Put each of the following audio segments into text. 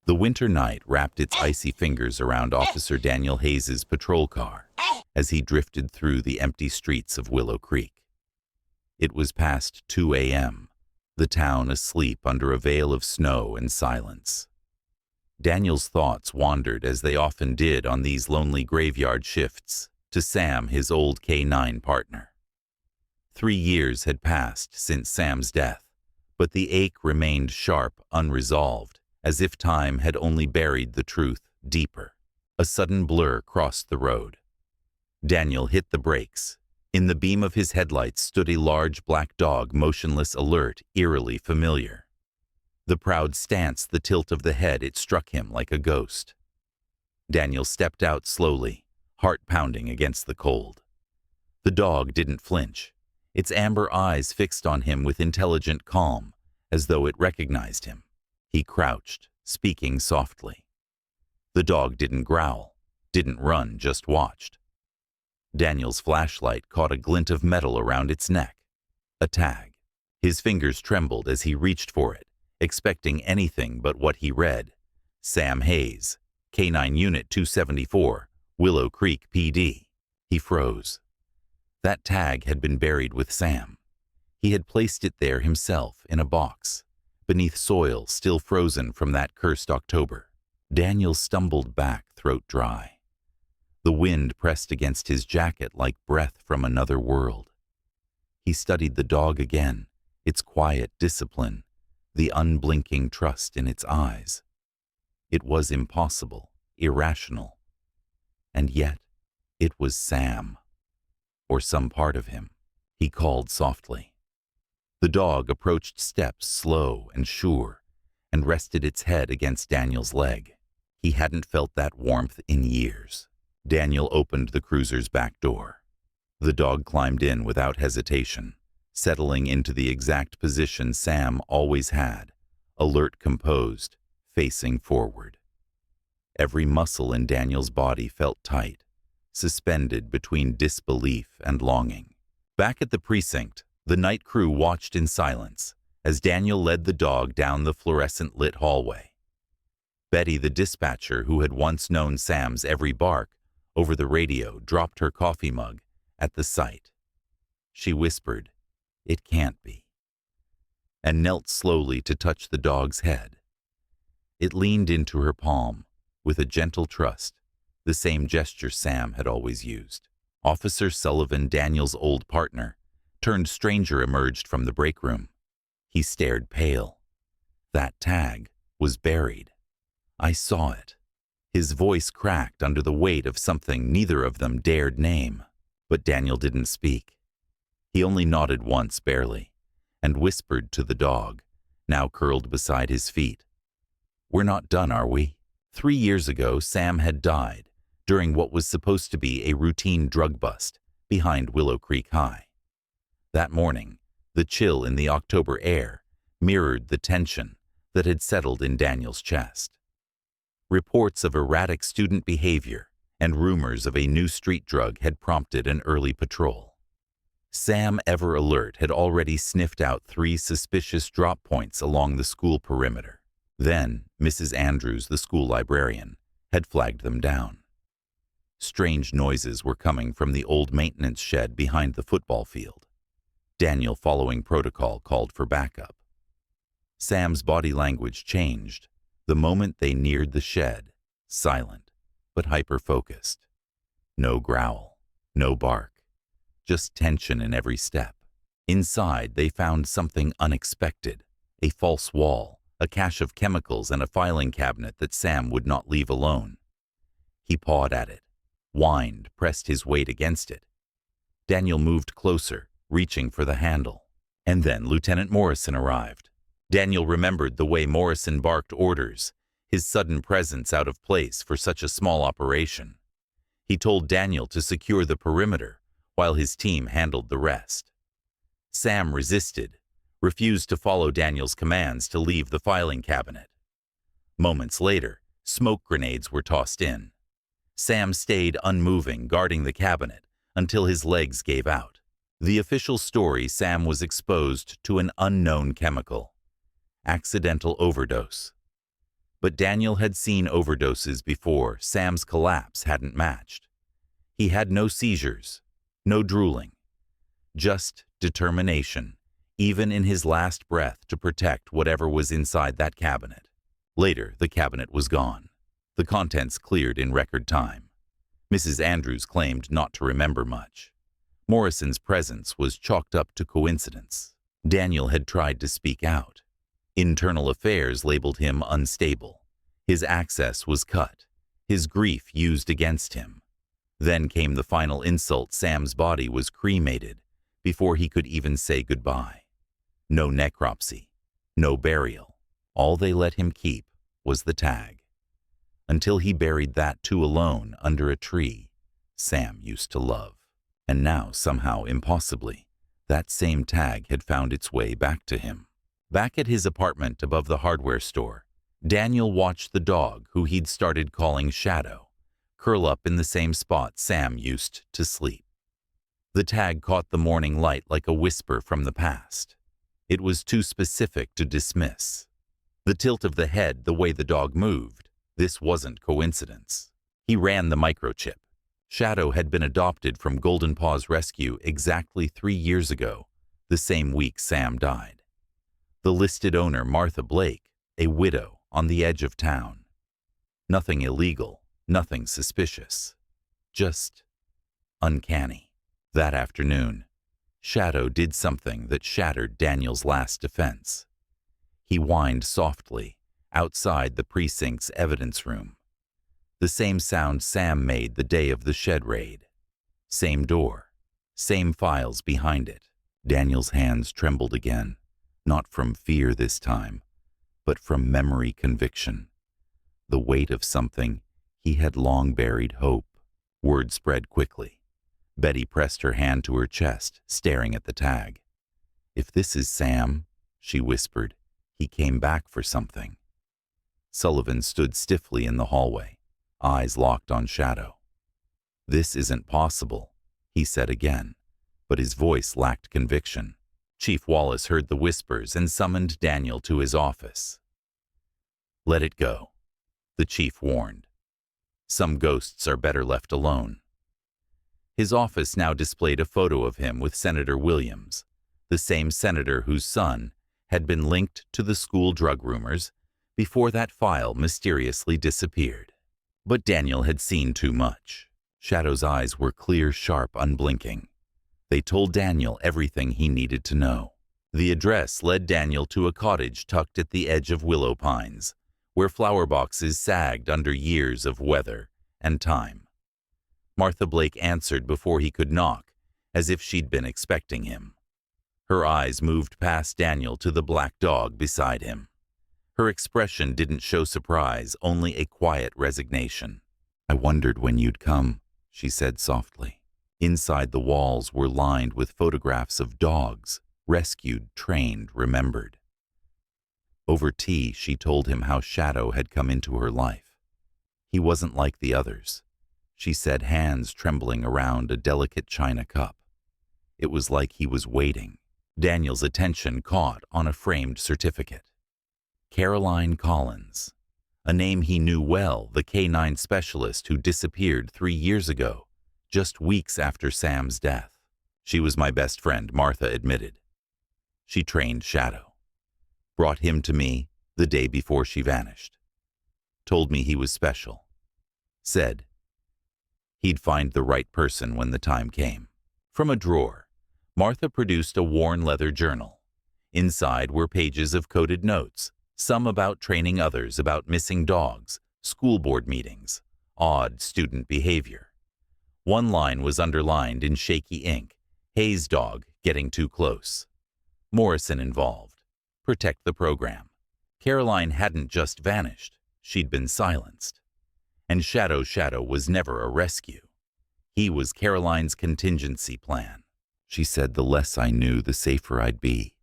The winter night wrapped its icy fingers around Officer Daniel Hayes's patrol car as he drifted through the empty streets of Willow Creek. It was past 2 a.m., the town asleep under a veil of snow and silence. Daniel's thoughts wandered, as they often did on these lonely graveyard shifts, to Sam, his old K-9 partner. 3 years had passed since Sam's death, but the ache remained sharp, unresolved, as if time had only buried the truth deeper. A sudden blur crossed the road. Daniel hit the brakes. In the beam of his headlights stood a large black dog, motionless, alert, eerily familiar. The proud stance, the tilt of the head, it struck him like a ghost. Daniel stepped out slowly, heart pounding against the cold. The dog didn't flinch, its amber eyes fixed on him with intelligent calm, as though it recognized him. He crouched, speaking softly. The dog didn't growl, didn't run, just watched. Daniel's flashlight caught a glint of metal around its neck. A tag. His fingers trembled as he reached for it, expecting anything but what he read. Sam Hayes, K-9 Unit 274, Willow Creek PD. He froze. That tag had been buried with Sam. He had placed it there himself, in a box, beneath soil still frozen from that cursed October. Daniel stumbled back, throat dry. The wind pressed against his jacket like breath from another world. He studied the dog again, its quiet discipline, the unblinking trust in its eyes. It was impossible, irrational. And yet, it was Sam, or some part of him. He called softly. The dog approached steps slow and sure, and rested its head against Daniel's leg. He hadn't felt that warmth in years. Daniel opened the cruiser's back door. The dog climbed in without hesitation, settling into the exact position Sam always had, alert, composed, facing forward. Every muscle in Daniel's body felt tight, suspended between disbelief and longing. Back at the precinct, the night crew watched in silence as Daniel led the dog down the fluorescent-lit hallway. Betty, the dispatcher who had once known Sam's every bark, over the radio, dropped her coffee mug at the sight. She whispered, "It can't be," and knelt slowly to touch the dog's head. It leaned into her palm, with a gentle trust, the same gesture Sam had always used. Officer Sullivan, Daniel's old partner, turned stranger, emerged from the break room. He stared, pale. "That tag was buried. I saw it." His voice cracked under the weight of something neither of them dared name. But Daniel didn't speak. He only nodded once, barely, and whispered to the dog, now curled beside his feet. "We're not done, are we?" 3 years ago, Sam had died during what was supposed to be a routine drug bust behind Willow Creek High. That morning, the chill in the October air mirrored the tension that had settled in Daniel's chest. Reports of erratic student behavior and rumors of a new street drug had prompted an early patrol. Sam, ever alert, had already sniffed out 3 suspicious drop points along the school perimeter. Then, Mrs. Andrews, the school librarian, had flagged them down. Strange noises were coming from the old maintenance shed behind the football field. Daniel, following protocol, called for backup. Sam's body language changed the moment they neared the shed, silent but hyper-focused. No growl, no bark, just tension in every step. Inside, they found something unexpected, a false wall, a cache of chemicals, and a filing cabinet that Sam would not leave alone. He pawed at it, whined, pressed his weight against it. Daniel moved closer, reaching for the handle. And then Lieutenant Morrison arrived. Daniel remembered the way Morrison barked orders, his sudden presence out of place for such a small operation. He told Daniel to secure the perimeter while his team handled the rest. Sam resisted, refused to follow Daniel's commands to leave the filing cabinet. Moments later, smoke grenades were tossed in. Sam stayed unmoving, guarding the cabinet, until his legs gave out. The official story: Sam was exposed to an unknown chemical. Accidental overdose. But Daniel had seen overdoses before. Sam's collapse hadn't matched. He had no seizures, no drooling, just determination, even in his last breath, to protect whatever was inside that cabinet. Later, the cabinet was gone. The contents cleared in record time. Mrs. Andrews claimed not to remember much. Morrison's presence was chalked up to coincidence. Daniel had tried to speak out. Internal affairs labeled him unstable. His access was cut, his grief used against him. Then came the final insult. Sam's body was cremated before he could even say goodbye. No necropsy, no burial. All they let him keep was the tag. Until he buried that too alone under a tree Sam used to love. And now, somehow, impossibly, that same tag had found its way back to him. Back at his apartment above the hardware store, Daniel watched the dog, who he'd started calling Shadow, curl up in the same spot Sam used to sleep. The tag caught the morning light like a whisper from the past. It was too specific to dismiss. The tilt of the head, the way the dog moved, this wasn't coincidence. He ran the microchip. Shadow had been adopted from Golden Paw's rescue exactly 3 years ago, the same week Sam died. The listed owner, Martha Blake, a widow on the edge of town. Nothing illegal, nothing suspicious. Just uncanny. That afternoon, Shadow did something that shattered Daniel's last defense. He whined softly outside the precinct's evidence room. The same sound Sam made the day of the shed raid. Same door, same files behind it. Daniel's hands trembled again, not from fear this time, but from memory conviction. The weight of something he had long buried hope. Word spread quickly. Betty pressed her hand to her chest, staring at the tag. "If this is Sam," she whispered, "he came back for something." Sullivan stood stiffly in the hallway, eyes locked on Shadow. "This isn't possible," he said again, but his voice lacked conviction. Chief Wallace heard the whispers and summoned Daniel to his office. "Let it go," the chief warned. "Some ghosts are better left alone." His office now displayed a photo of him with Senator Williams, the same senator whose son had been linked to the school drug rumors before that file mysteriously disappeared. But Daniel had seen too much. Shadow's eyes were clear, sharp, unblinking. They told Daniel everything he needed to know. The address led Daniel to a cottage tucked at the edge of willow pines, where flower boxes sagged under years of weather and time. Martha Blake answered before he could knock, as if she'd been expecting him. Her eyes moved past Daniel to the black dog beside him. Her expression didn't show surprise, only a quiet resignation. "I wondered when you'd come," she said softly. Inside, the walls were lined with photographs of dogs, rescued, trained, remembered. Over tea, she told him how Shadow had come into her life. He wasn't like the others, she said, hands trembling around a delicate china cup. It was like he was waiting. Daniel's attention caught on a framed certificate. Caroline Collins, a name he knew well, the K-9 specialist who disappeared 3 years ago, just weeks after Sam's death. "She was my best friend," Martha admitted. "She trained Shadow. Brought him to me the day before she vanished. Told me he was special. Said he'd find the right person when the time came." From a drawer, Martha produced a worn leather journal. Inside were pages of coded notes, some about training, others about missing dogs, school board meetings, odd student behavior. One line was underlined in shaky ink: "Hayes dog getting too close. Morrison involved. Protect the program." Caroline hadn't just vanished, she'd been silenced. And Shadow was never a rescue. He was Caroline's contingency plan. She said, "The less I knew, the safer I'd be."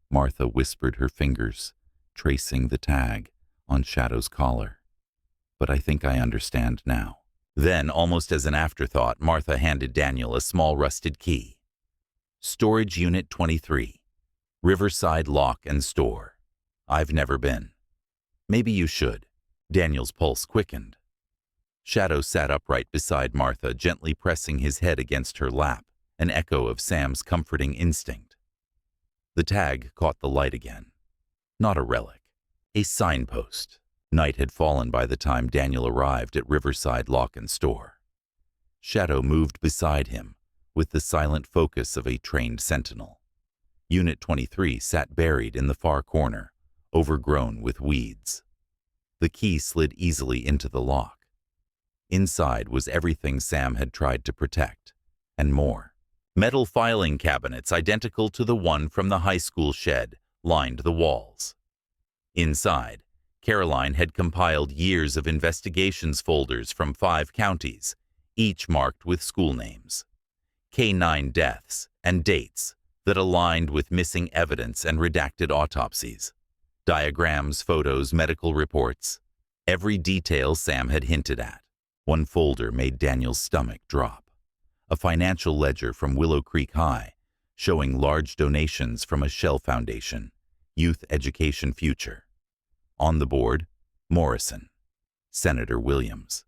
Martha whispered, her fingers tracing the tag on Shadow's collar. "But I think I understand now." Then, almost as an afterthought, Martha handed Daniel a small rusted key. "Storage Unit 23, Riverside Lock and Store. I've never been. Maybe you should. Daniel's pulse quickened. Shadow sat upright beside Martha, gently pressing his head against her lap, an echo of Sam's comforting instinct. The tag caught the light again. Not a relic, a signpost. Night had fallen by the time Daniel arrived at Riverside Lock and Store. Shadow moved beside him with the silent focus of a trained sentinel. Unit 23 sat buried in the far corner, overgrown with weeds. The key slid easily into the lock. Inside was everything Sam had tried to protect, and more. Metal filing cabinets identical to the one from the high school shed lined the walls. Inside, Caroline had compiled years of investigations folders from 5 counties, each marked with school names, K-9 deaths, and dates that aligned with missing evidence and redacted autopsies. Diagrams, photos, medical reports, every detail Sam had hinted at. One folder made Daniel's stomach drop. A financial ledger from Willow Creek High, showing large donations from a Shell Foundation, Youth Education Future. On the board, Morrison, Senator Williams,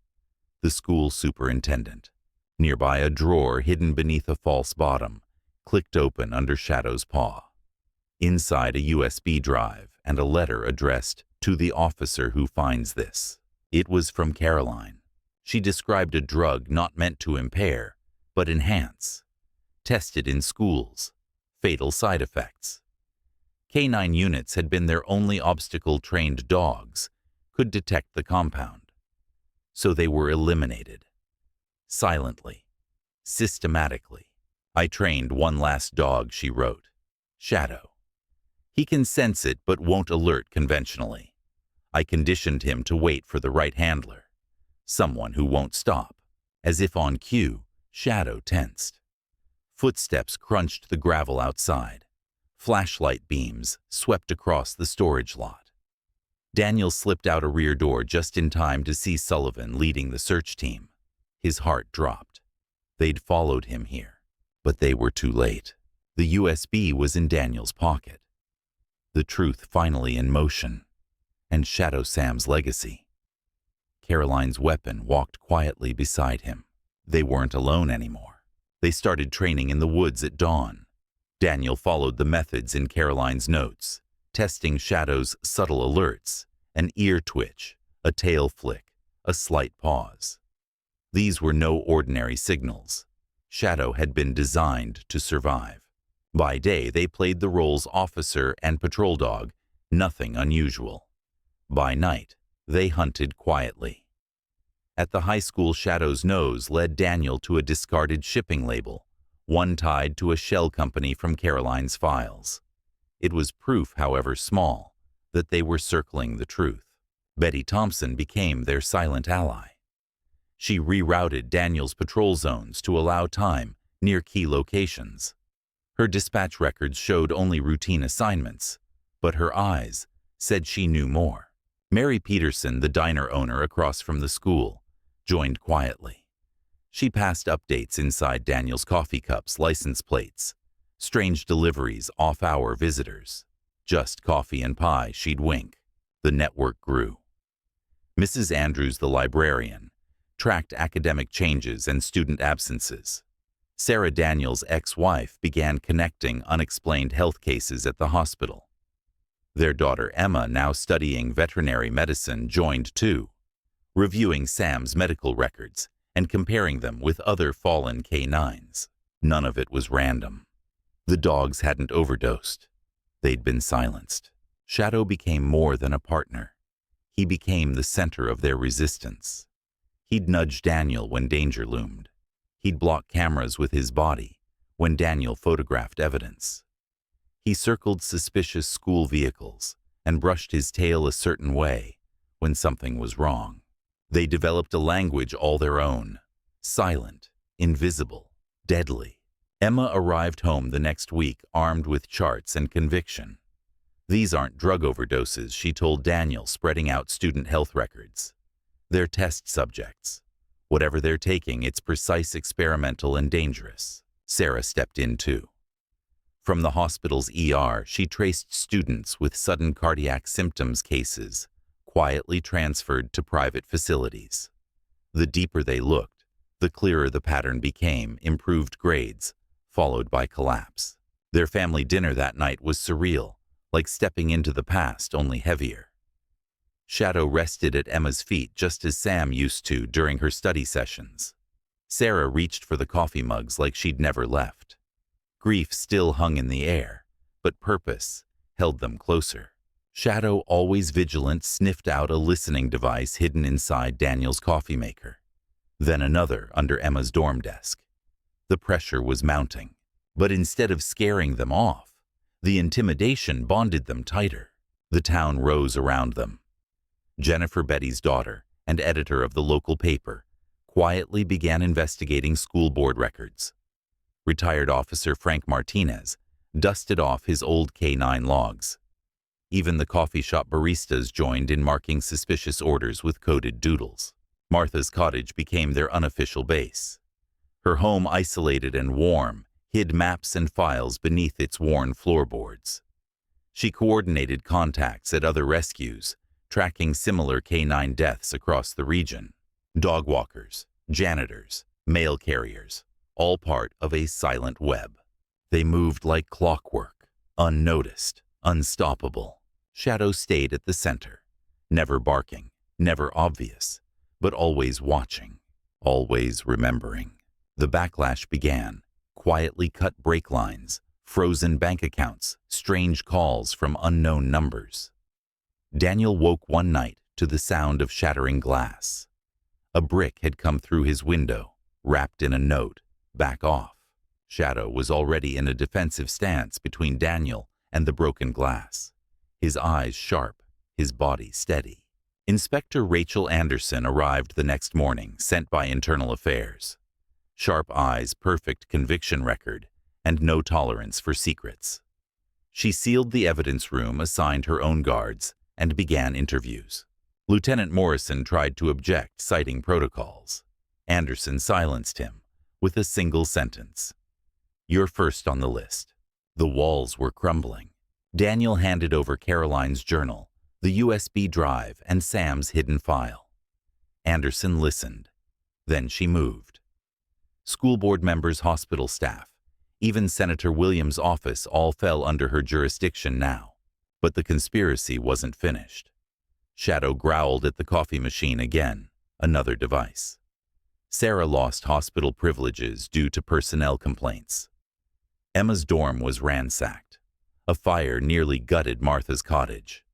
the school superintendent. Nearby, a drawer hidden beneath a false bottom, clicked open under Shadow's paw. Inside, a USB drive and a letter addressed to the officer who finds this. It was from Caroline. She described a drug not meant to impair, but enhance. Tested in schools. Fatal side effects. K-9 units had been their only obstacle. Trained dogs could detect the compound. So they were eliminated. Silently. Systematically. I trained one last dog, she wrote. Shadow. He can sense it but won't alert conventionally. I conditioned him to wait for the right handler. Someone who won't stop. As if on cue, Shadow tensed. Footsteps crunched the gravel outside. Flashlight beams swept across the storage lot. Daniel slipped out a rear door just in time to see Sullivan leading the search team. His heart dropped. They'd followed him here, but they were too late. The USB was in Daniel's pocket. The truth finally in motion, and Shadow Sam's legacy. Caroline's weapon walked quietly beside him. They weren't alone anymore. They started training in the woods at dawn. Daniel followed the methods in Caroline's notes, testing Shadow's subtle alerts, an ear twitch, a tail flick, a slight pause. These were no ordinary signals. Shadow had been designed to survive. By day, they played the roles officer and patrol dog, nothing unusual. By night, they hunted quietly. At the high school, Shadow's nose led Daniel to a discarded shipping label, one tied to a shell company from Caroline's files. It was proof, however small, that they were circling the truth. Betty Thompson became their silent ally. She rerouted Daniel's patrol zones to allow time near key locations. Her dispatch records showed only routine assignments, but her eyes said she knew more. Mary Peterson, the diner owner across from the school, joined quietly. She passed updates inside Daniel's coffee cups, license plates, strange deliveries, off-hour visitors. Just coffee and pie, she'd wink. The network grew. Mrs. Andrews, the librarian, tracked academic changes and student absences. Sarah, Daniel's ex-wife, began connecting unexplained health cases at the hospital. Their daughter Emma, now studying veterinary medicine, joined too, reviewing Sam's medical records and comparing them with other fallen K-9s. None of it was random. The dogs hadn't overdosed. They'd been silenced. Shadow became more than a partner. He became the center of their resistance. He'd nudge Daniel when danger loomed. He'd block cameras with his body when Daniel photographed evidence. He circled suspicious school vehicles and brushed his tail a certain way when something was wrong. They developed a language all their own, silent, invisible, deadly. Emma arrived home the next week armed with charts and conviction. These aren't drug overdoses, she told Daniel, spreading out student health records. They're test subjects. Whatever they're taking, it's precise, experimental, and dangerous. Sarah stepped in too. From the hospital's ER, she traced students with sudden cardiac symptoms cases, quietly transferred to private facilities. The deeper they looked, the clearer the pattern became: improved grades, followed by collapse. Their family dinner that night was surreal, like stepping into the past, only heavier. Shadow rested at Emma's feet just as Sam used to during her study sessions. Sarah reached for the coffee mugs like she'd never left. Grief still hung in the air, but purpose held them closer. Shadow, always vigilant, sniffed out a listening device hidden inside Daniel's coffee maker. Then another under Emma's dorm desk. The pressure was mounting, but instead of scaring them off, the intimidation bonded them tighter. The town rose around them. Jennifer, Betty's daughter and editor of the local paper, quietly began investigating school board records. Retired officer Frank Martinez dusted off his old K-9 logs. Even the coffee shop baristas joined in marking suspicious orders with coded doodles. Martha's cottage became their unofficial base. Her home, isolated and warm, hid maps and files beneath its worn floorboards. She coordinated contacts at other rescues, tracking similar K-9 deaths across the region. Dog walkers, janitors, mail carriers, all part of a silent web. They moved like clockwork, unnoticed, unstoppable. Shadow stayed at the center, never barking, never obvious, but always watching, always remembering. The backlash began: quietly cut brake lines, frozen bank accounts, strange calls from unknown numbers. Daniel woke one night to the sound of shattering glass. A brick had come through his window, wrapped in a note: "Back off." Shadow was already in a defensive stance between Daniel and the broken glass, his eyes sharp, his body steady. Inspector Rachel Anderson arrived the next morning, sent by Internal Affairs. Sharp eyes, perfect conviction record, and no tolerance for secrets. She sealed the evidence room, assigned her own guards, and began interviews. Lieutenant Morrison tried to object, citing protocols. Anderson silenced him with a single sentence: "You're first on the list." The walls were crumbling. Daniel handed over Caroline's journal, the USB drive, and Sam's hidden file. Anderson listened. Then she moved. School board members, hospital staff, even Senator Williams' office all fell under her jurisdiction now. But the conspiracy wasn't finished. Shadow growled at the coffee machine again, another device. Sarah lost hospital privileges due to personnel complaints. Emma's dorm was ransacked. A fire nearly gutted Martha's cottage.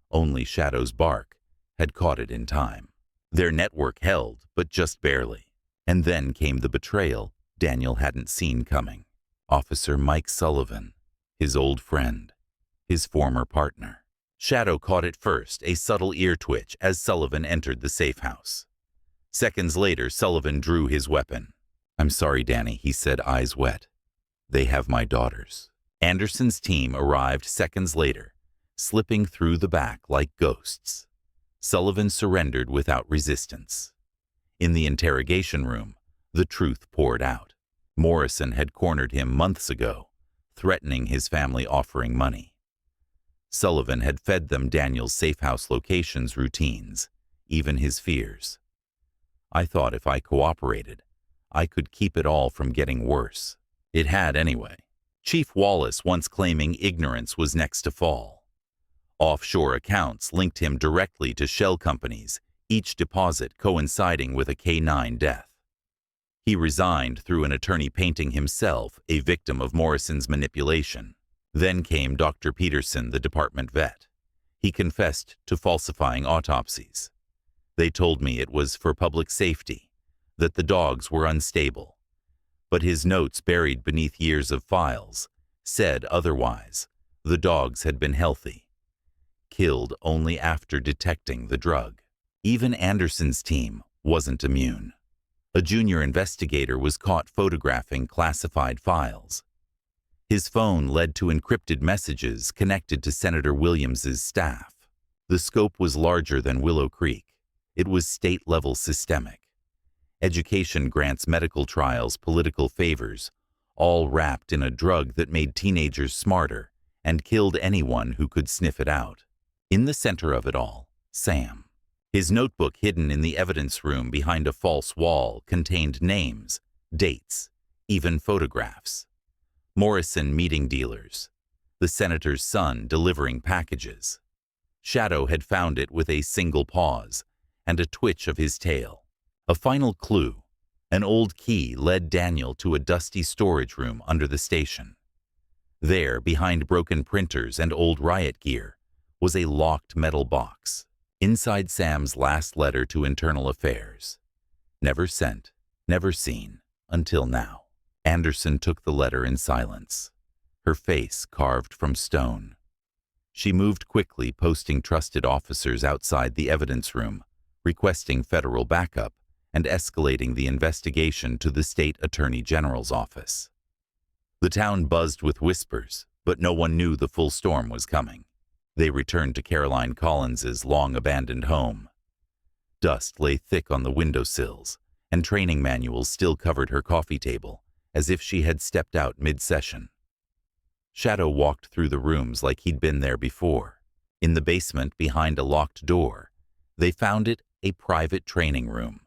Only Shadow's bark had caught it in time. Their network held, but just barely. And then came the betrayal Daniel hadn't seen coming. Officer Mike Sullivan, his old friend, his former partner. Shadow caught it first, a subtle ear twitch as Sullivan entered the safe house. Seconds later, Sullivan drew his weapon. "I'm sorry, Danny," he said, eyes wet. "They have my daughters." Anderson's team arrived seconds later, slipping through the back like ghosts. Sullivan surrendered without resistance. In the interrogation room, the truth poured out. Morrison had cornered him months ago, threatening his family, offering money. Sullivan had fed them Daniel's safe house locations, routines, even his fears. "I thought if I cooperated, I could keep it all from getting worse." It had anyway. Chief Wallace once claiming ignorance was next to fall. Offshore accounts linked him directly to shell companies, each deposit coinciding with a K-9 death. He resigned through an attorney, painting himself a victim of Morrison's manipulation. Then came Dr. Peterson, the department vet. He confessed to falsifying autopsies. "They told me it was for public safety, that the dogs were unstable." But his notes, buried beneath years of files, said otherwise. The dogs had been healthy, killed only after detecting the drug. Even Anderson's team wasn't immune. A junior investigator was caught photographing classified files. His phone led to encrypted messages connected to Senator Williams's staff. The scope was larger than Willow Creek. It was state-level, systemic. Education grants, medical trials, political favors, all wrapped in a drug that made teenagers smarter and killed anyone who could sniff it out. In the center of it all, Sam. His notebook hidden in the evidence room behind a false wall contained names, dates, even photographs. Morrison meeting dealers. The senator's son delivering packages. Shadow had found it with a single pause and a twitch of his tail. A final clue. An old key led Daniel to a dusty storage room under the station. There, behind broken printers and old riot gear, was a locked metal box. Inside Sam's last letter to Internal Affairs. Never sent, never seen, until now. Anderson took the letter in silence, her face carved from stone. She moved quickly, posting trusted officers outside the evidence room, requesting federal backup and escalating the investigation to the state attorney general's office. The town buzzed with whispers, but no one knew the full storm was coming. They returned to Caroline Collins's long-abandoned home. Dust lay thick on the windowsills, and training manuals still covered her coffee table, as if she had stepped out mid-session. Shadow walked through the rooms like he'd been there before. In the basement, behind a locked door, they found it a private training room.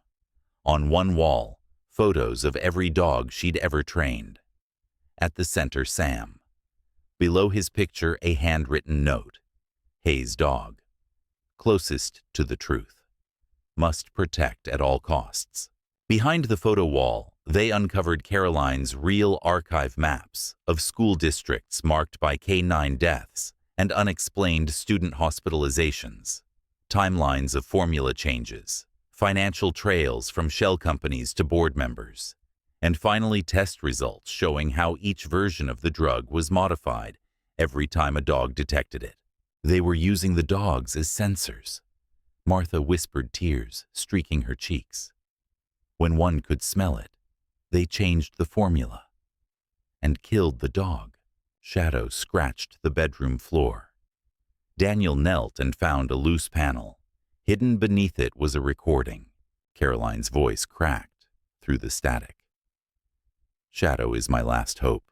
On one wall, photos of every dog she'd ever trained. At the center, Sam. Below his picture, a handwritten note. Hayes' dog. Closest to the truth. Must protect at all costs. Behind the photo wall, they uncovered Caroline's real archive maps of school districts marked by K-9 deaths and unexplained student hospitalizations, timelines of formula changes, financial trails from shell companies to board members, and finally test results showing how each version of the drug was modified every time a dog detected it. They were using the dogs as sensors. Martha whispered, tears streaking her cheeks. When one could smell it, they changed the formula and killed the dog. Shadow scratched the bedroom floor. Daniel knelt and found a loose panel. Hidden beneath it was a recording. Caroline's voice cracked through the static. Shadow is my last hope.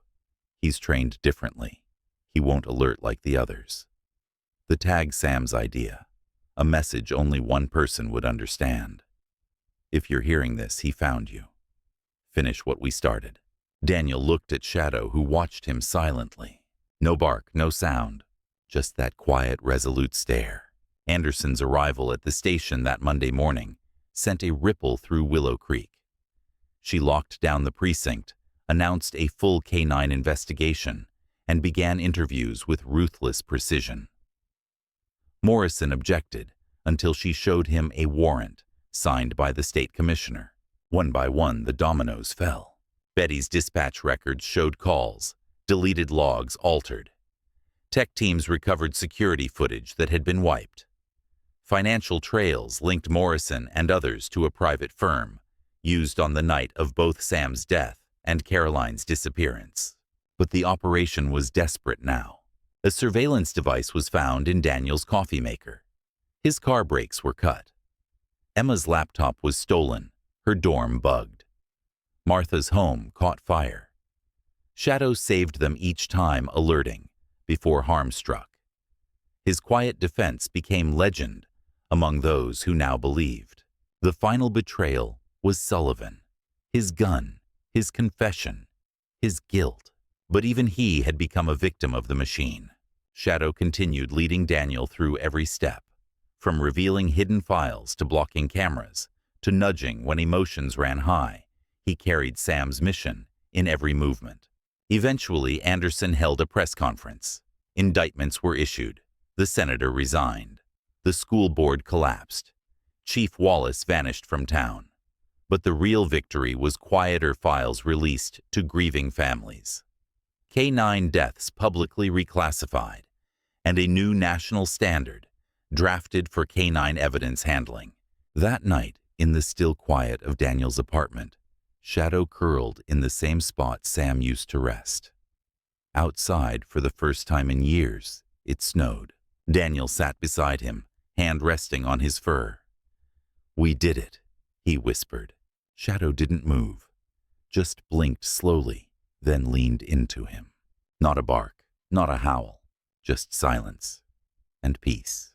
He's trained differently. He won't alert like the others. The tag Sam's idea. A message only one person would understand. If you're hearing this, he found you. Finish what we started. Daniel looked at Shadow, who watched him silently. No bark, no sound. Just that quiet, resolute stare. Anderson's arrival at the station that Monday morning sent a ripple through Willow Creek. She locked down the precinct, announced a full K-9 investigation, and began interviews with ruthless precision. Morrison objected until she showed him a warrant signed by the state commissioner. One by one, the dominoes fell. Betty's dispatch records showed calls, deleted logs altered. Tech teams recovered security footage that had been wiped. Financial trails linked Morrison and others to a private firm used on the night of both Sam's death and Caroline's disappearance. But the operation was desperate now. A surveillance device was found in Daniel's coffee maker. His car brakes were cut. Emma's laptop was stolen, her dorm bugged. Martha's home caught fire. Shadow saved them each time, alerting, before harm struck. His quiet defense became legend among those who now believed. The final betrayal was Sullivan. His gun, his confession, his guilt. But even he had become a victim of the machine. Shadow continued, leading Daniel through every step, from revealing hidden files to blocking cameras, to nudging when emotions ran high. He carried Sam's mission in every movement. Eventually, Anderson held a press conference. Indictments were issued. The senator resigned. The school board collapsed. Chief Wallace vanished from town. But the real victory was quieter files released to grieving families. K-9 deaths publicly reclassified, and a new national standard drafted for K-9 evidence handling. That night, in the still quiet of Daniel's apartment, Shadow curled in the same spot Sam used to rest. Outside, for the first time in years, it snowed. Daniel sat beside him, hand resting on his fur. "We did it," he whispered. Shadow didn't move, just blinked slowly, then leaned into him. Not a bark, not a howl, just silence and peace.